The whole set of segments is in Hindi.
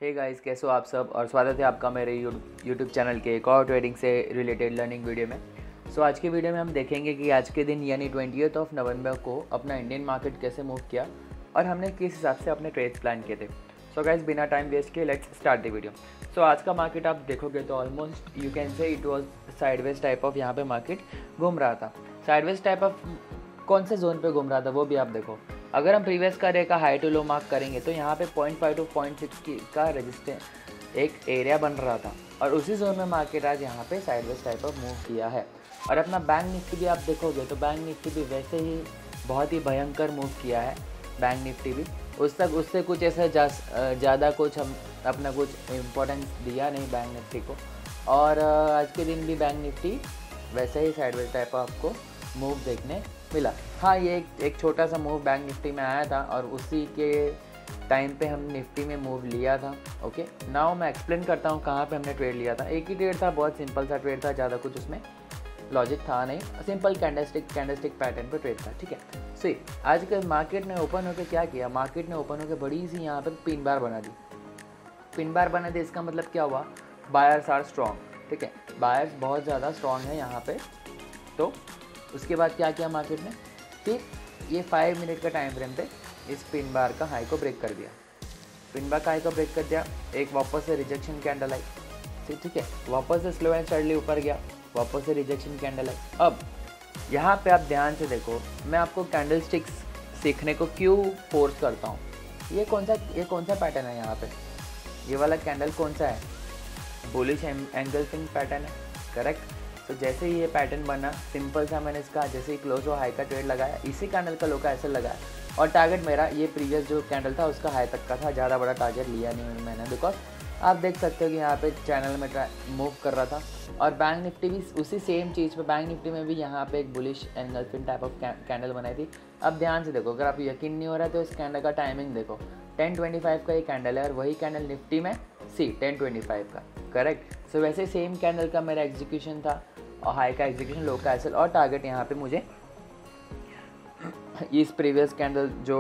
हे गाइस, कैसे हो आप सब। और स्वागत है आपका मेरे यूट्यूब चैनल के एक और ट्रेडिंग से रिलेटेड लर्निंग वीडियो में। आज की वीडियो में हम देखेंगे कि आज के दिन यानी 20 नवंबर को अपना इंडियन मार्केट कैसे मूव किया और हमने किस हिसाब से अपने ट्रेड्स प्लान किए थे। गाइस, बिना टाइम वेस्ट किए लेट्स स्टार्ट द वीडियो। आज का मार्केट आप देखोगे तो almost you can say it was sideways type of यहाँ पे मार्केट घूम रहा था। साइडवेज टाइप ऑफ कौन से जोन पे घूम रहा था वो भी आप देखो। अगर हम प्रीवियस का डे का हाई टू लो मार्क करेंगे तो यहाँ पे 0.5 to 0.6 का रजिस्टेंस एक एरिया बन रहा था और उसी जोन में मार्केट आज यहाँ पे साइडवेज टाइप ऑफ मूव किया है। और अपना बैंक निफ्टी भी आप देखोगे तो बैंक निफ्टी भी वैसे ही बहुत ही भयंकर मूव किया है। बैंक निफ्टी भी उससे कुछ ऐसा ज़्यादा कुछ हम अपना कुछ इम्पोर्टेंस दिया नहीं बैंक निफ्टी को। और आज के दिन भी बैंक निफ्टी वैसे ही साइडवेज टाइप आपको मूव देखने मिला। हाँ, ये एक छोटा सा मूव बैंक निफ्टी में आया था और उसी के टाइम पे हम निफ्टी में मूव लिया था। ओके, नाउ मैं एक्सप्लेन करता हूँ कहाँ पे हमने ट्रेड लिया था। एक ही ट्रेड था, बहुत सिंपल सा ट्रेड था, ज़्यादा कुछ उसमें लॉजिक था नहीं, सिंपल कैंडलस्टिक पैटर्न पे ट्रेड था। ठीक है, सी आज के मार्केट ने ओपन होकर क्या किया, मार्केट ने ओपन होकर बड़ी सी यहाँ पर पिन बार बना दी। पिन बार बना दी, इसका मतलब क्या हुआ, बायर्स आर स्ट्रॉन्ग। ठीक है, बायर्स बहुत ज़्यादा स्ट्रॉन्ग है यहाँ पे। तो उसके बाद क्या किया मार्केट ने, फिर ये 5 मिनट का टाइम फ्रेम पे इस पिन बार का हाई को ब्रेक कर दिया। पिन बार का हाई को ब्रेक कर दिया, एक वापस से रिजेक्शन कैंडल आई। ठीक है, वापस से स्लो एंड स्टडली ऊपर गया, वापस से रिजेक्शन कैंडल आई। अब यहाँ पे आप ध्यान से देखो, मैं आपको कैंडल स्टिक्स सीखने को क्यों फोर्स करता हूँ। ये कौन सा पैटर्न है यहाँ पे, ये वाला कैंडल कौन सा है, बुलिश एंगल्फिंग पैटर्न है, करेक्ट। तो जैसे ही ये पैटर्न बना, सिंपल सा मैंने इसका जैसे ही क्लोज हो हाई का ट्रेड लगाया, इसी कैंडल का लो का ऐसे लगाया और टारगेट मेरा ये प्रीवियस जो कैंडल था उसका हाई तक का था। ज़्यादा बड़ा टारगेट लिया नहीं मैंने, बिकॉज आप देख सकते हो कि यहाँ पे चैनल में मूव कर रहा था। और बैंक निफ्टी भी उसी सेम चीज़ पे, बैंक निफ्टी में भी यहाँ पे एक bullish engulfing type of candle बनाई थी। अब ध्यान से देखो, अगर आप यकीन नहीं हो रहा है तो इस कैंडल का टाइमिंग देखो, 10:25 का ये कैंडल है और वही कैंडल निफ्टी में 10:25 का, करेक्ट। सो वैसे सेम कैंडल का मेरा एग्जीक्यूशन था और हाई का एग्जीक्यूशन, लो का एसएल और टारगेट यहाँ पे मुझे इस प्रीवियस कैंडल जो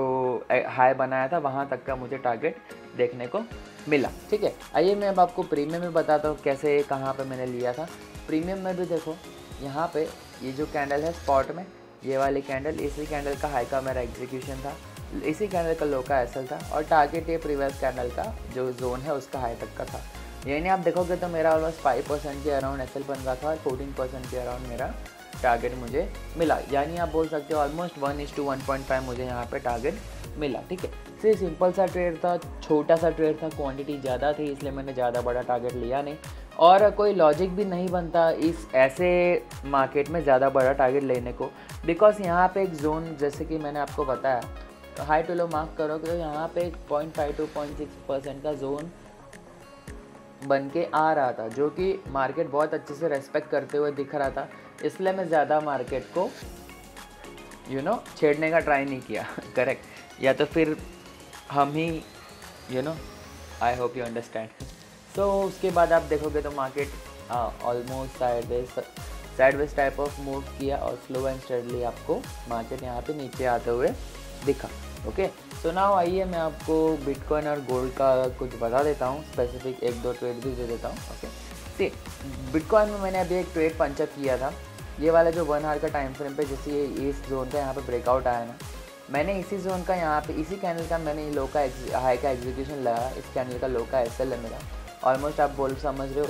हाई बनाया था वहाँ तक का मुझे टारगेट देखने को मिला। ठीक है, आइए मैं अब आपको प्रीमियम में बताता हूँ कैसे कहाँ पे मैंने लिया था। प्रीमियम में भी देखो, यहाँ पे ये जो कैंडल है स्पॉट में, ये वाली कैंडल, इसी कैंडल का हाई का मेरा एग्जीक्यूशन था, इसी कैंडल का लो का एसएल था और टारगेट ये प्रीवियस कैंडल का जो जोन है उसका हाई तक का था। यानी आप देखोगे तो मेरा ऑलमोस्ट 5% के अराउंड एसएल बन रहा था और 14% के अराउंड मेरा टारगेट मुझे मिला। यानी आप बोल सकते हो ऑलमोस्ट 1:1.5 मुझे यहाँ पे टारगेट मिला। ठीक है, सिर्फ सिंपल सा ट्रेड था, छोटा सा ट्रेड था, क्वांटिटी ज़्यादा थी इसलिए मैंने ज़्यादा बड़ा टारगेट लिया नहीं और कोई लॉजिक भी नहीं बनता इस ऐसे मार्केट में ज़्यादा बड़ा टारगेट लेने को। बिकॉज यहाँ पे एक जोन, जैसे कि मैंने आपको बताया, तो हाई टू लो मार्क करोगे तो यहाँ पे 0.5 to 0.6% का जोन बन के आ रहा था, जो कि मार्केट बहुत अच्छे से रेस्पेक्ट करते हुए दिख रहा था। इसलिए मैं ज़्यादा मार्केट को छेड़ने का ट्राई नहीं किया, करेक्ट। या तो फिर हम ही आई होप यू अंडरस्टैंड। उसके बाद आप देखोगे तो market almost sideways type of move किया और स्लो एंड स्टेडली आपको मार्केट यहाँ पे नीचे आते हुए दिखा। ओके, सो नाउ आइए मैं आपको बिटकॉइन और गोल्ड का कुछ बता देता हूँ, स्पेसिफिक 1-2 ट्रेड भी दे देता हूँ। ओके, सी बिटकॉइन में मैंने अभी एक ट्रेड पंचअप किया था, ये वाला जो 1 आवर का टाइम फ्रेम पे, जैसे ये इस जोन का यहाँ पे ब्रेकआउट आया ना, मैंने इसी जोन का यहाँ पे इसी कैंडल का मैंने लो का हाई का एग्जीक्यूशन लगा। इस कैंडल का लो का एसएल है मेरा, ऑलमोस्ट आप समझ रहे हो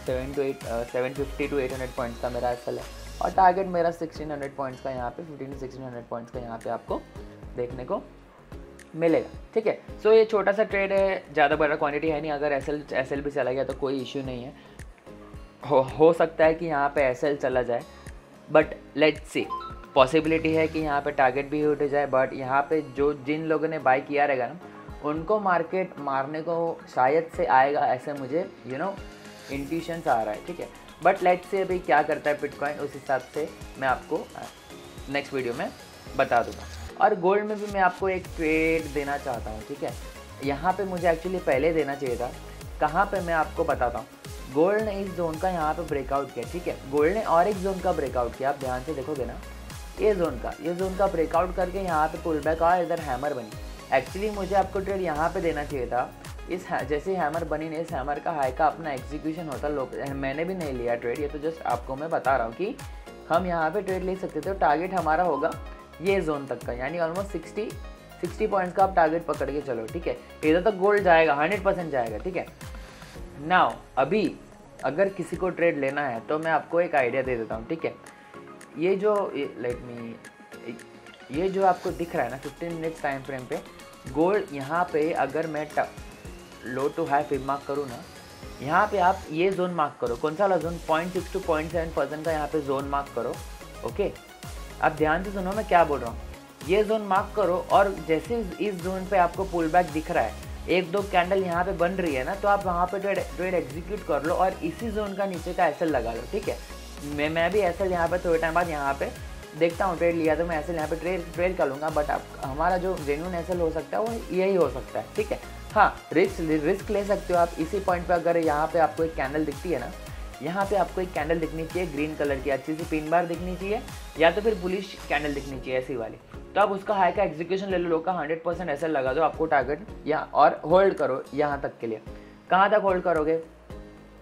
750 to 800 पॉइंट्स का मेरा एसएल है और टारगेट मेरा 1600 पॉइंट्स का यहाँ पे 15 to 1600 पॉइंट्स का यहाँ पे आपको देखने को मिलेगा। ठीक है, ये छोटा सा ट्रेड है, ज़्यादा बड़ा क्वांटिटी है नहीं। अगर एसएल भी चला गया तो कोई इश्यू नहीं है, हो सकता है कि यहाँ पे एसएल चला जाए, बट लेट्स सी, पॉसिबिलिटी है कि यहाँ पे टारगेट भी उठ जाए। बट यहाँ पे जिन लोगों ने बाय किया रहेगा ना, उनको मार्केट मारने को शायद से आएगा, ऐसे मुझे इंट्यूशंस आ रहा है। ठीक है, बट लेट्स सी अभी क्या करता है बिटकॉइन, उस हिसाब से मैं आपको नेक्स्ट वीडियो में बता दूँगा। और गोल्ड में भी मैं आपको एक ट्रेड देना चाहता हूँ। ठीक है, यहाँ पे मुझे एक्चुअली पहले देना चाहिए था, कहाँ पे मैं आपको बताता हूँ। गोल्ड ने इस जोन का यहाँ पे ब्रेकआउट किया। ठीक है, गोल्ड ने और एक जोन का ब्रेकआउट किया, आप ध्यान से देखोगे ना, ये जोन का ब्रेकआउट करके यहाँ पे पुल बैक और इधर हैमर बनी। एक्चुअली मुझे आपको ट्रेड यहाँ पे देना चाहिए था, जैसे हैमर बनी ने इस हैमर का हाई का अपना एग्जीक्यूशन होता लोग, मैंने भी नहीं लिया ट्रेड, ये तो जस्ट आपको मैं बता रहा हूँ कि हम यहाँ पे ट्रेड ले सकते थे। तो टारगेट हमारा होगा ये जोन तक का, यानी ऑलमोस्ट 60 पॉइंट्स का आप टारगेट पकड़ के चलो, ठीक है। इधर तक गोल्ड जाएगा, 100% जाएगा, ठीक है। नाउ अभी अगर किसी को ट्रेड लेना है तो मैं आपको एक आइडिया दे देता हूँ, ठीक है। ये जो आपको दिख रहा है ना 15 मिनट्स टाइम फ्रेम पे गोल्ड, यहाँ पे अगर मैं लो टू हाई फिब मार्क करूँ ना, यहाँ पे आप ये जोन मार्क करो। कौन सा वाला जोन? 0.6 to 0.7% का यहाँ पे जोन मार्क करो, ओके। आप ध्यान से सुनो मैं क्या बोल रहा हूँ। ये जोन मार्क करो और जैसे इस जोन पे आपको पुल बैक दिख रहा है, 1-2 कैंडल यहाँ पे बन रही है ना, तो आप वहाँ पे ट्रेड एग्जीक्यूट कर लो और इसी जोन का नीचे का एसएल लगा लो, ठीक है। मैं भी एसएल यहाँ पे थोड़े टाइम बाद यहाँ पे देखता हूँ, ट्रेड लिया तो मैं एसएल यहाँ पे ट्रेड कर लूँगा। बट हमारा जो जेन्युइन एसएल हो सकता है वो यही हो सकता है, ठीक है। हाँ, रिस्क ले सकते हो आप इसी पॉइंट पे। अगर यहाँ पे आपको एक कैंडल दिखती है ना, यहाँ पे आपको एक कैंडल दिखनी चाहिए ग्रीन कलर की, अच्छी सी पिन बार दिखनी चाहिए, या तो फिर बुलिश कैंडल दिखनी चाहिए ऐसी वाली, तो आप उसका हाई का एग्जीक्यूशन ले लो, लो का 100% एसएल लगा दो आपको टारगेट, या और होल्ड करो यहाँ तक के लिए। कहाँ तक होल्ड करोगे?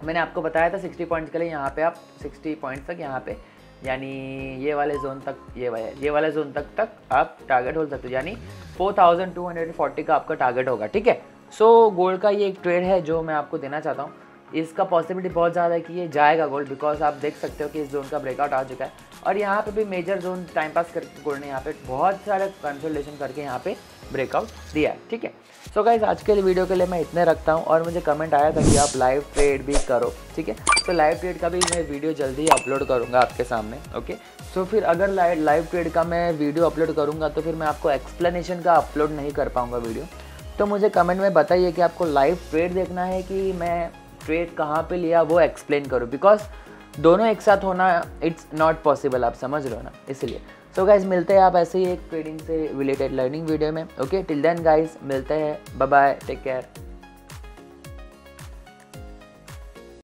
मैंने आपको बताया था 60 पॉइंट्स के लिए, यहाँ पे आप 60 पॉइंट्स तक, यहाँ पे यानी ये वाले जोन तक, ये वाले जोन तक आप टारगेट होल्ड सकते हो, यानी 4240 का आपका टारगेट होगा, ठीक है। सो गोल्ड का ये एक ट्रेड है जो मैं आपको देना चाहता हूँ। इसका पॉसिबिलिटी बहुत ज़्यादा है कि ये जाएगा गोल्ड, बिकॉज आप देख सकते हो कि इस जोन का ब्रेकआउट आ चुका है और यहाँ पे भी मेजर जोन टाइम पास करके गोल्ड ने यहाँ पे बहुत सारे कंसोलिडेशन करके यहाँ पे ब्रेकआउट दिया है, ठीक है। सो गाइस, आज के लिए वीडियो के लिए मैं इतने रखता हूँ। और मुझे कमेंट आया था कि आप लाइव ट्रेड भी करो, ठीक है। तो लाइव ट्रेड का भी मैं वीडियो जल्दी ही अपलोड करूँगा आपके सामने, ओके। सो फिर अगर लाइव ट्रेड का मैं वीडियो अपलोड करूँगा तो फिर मैं आपको एक्सप्लेनेशन का अपलोड नहीं कर पाऊँगा वीडियो। तो मुझे कमेंट में बताइए कि आपको लाइव ट्रेड देखना है कि मैं ट्रेड कहाँ पे लिया वो एक्सप्लेन करूँ, बिकॉज दोनों एक साथ होना इट्स नॉट पॉसिबल, आप समझ रहे हो ना, इसलिए। सो गाइज, मिलते हैं आप ऐसे ही एक ट्रेडिंग से रिलेटेड लर्निंग वीडियो में, ओके। टिल देन गाइज, मिलते हैं, बाय बाय, टेक केयर।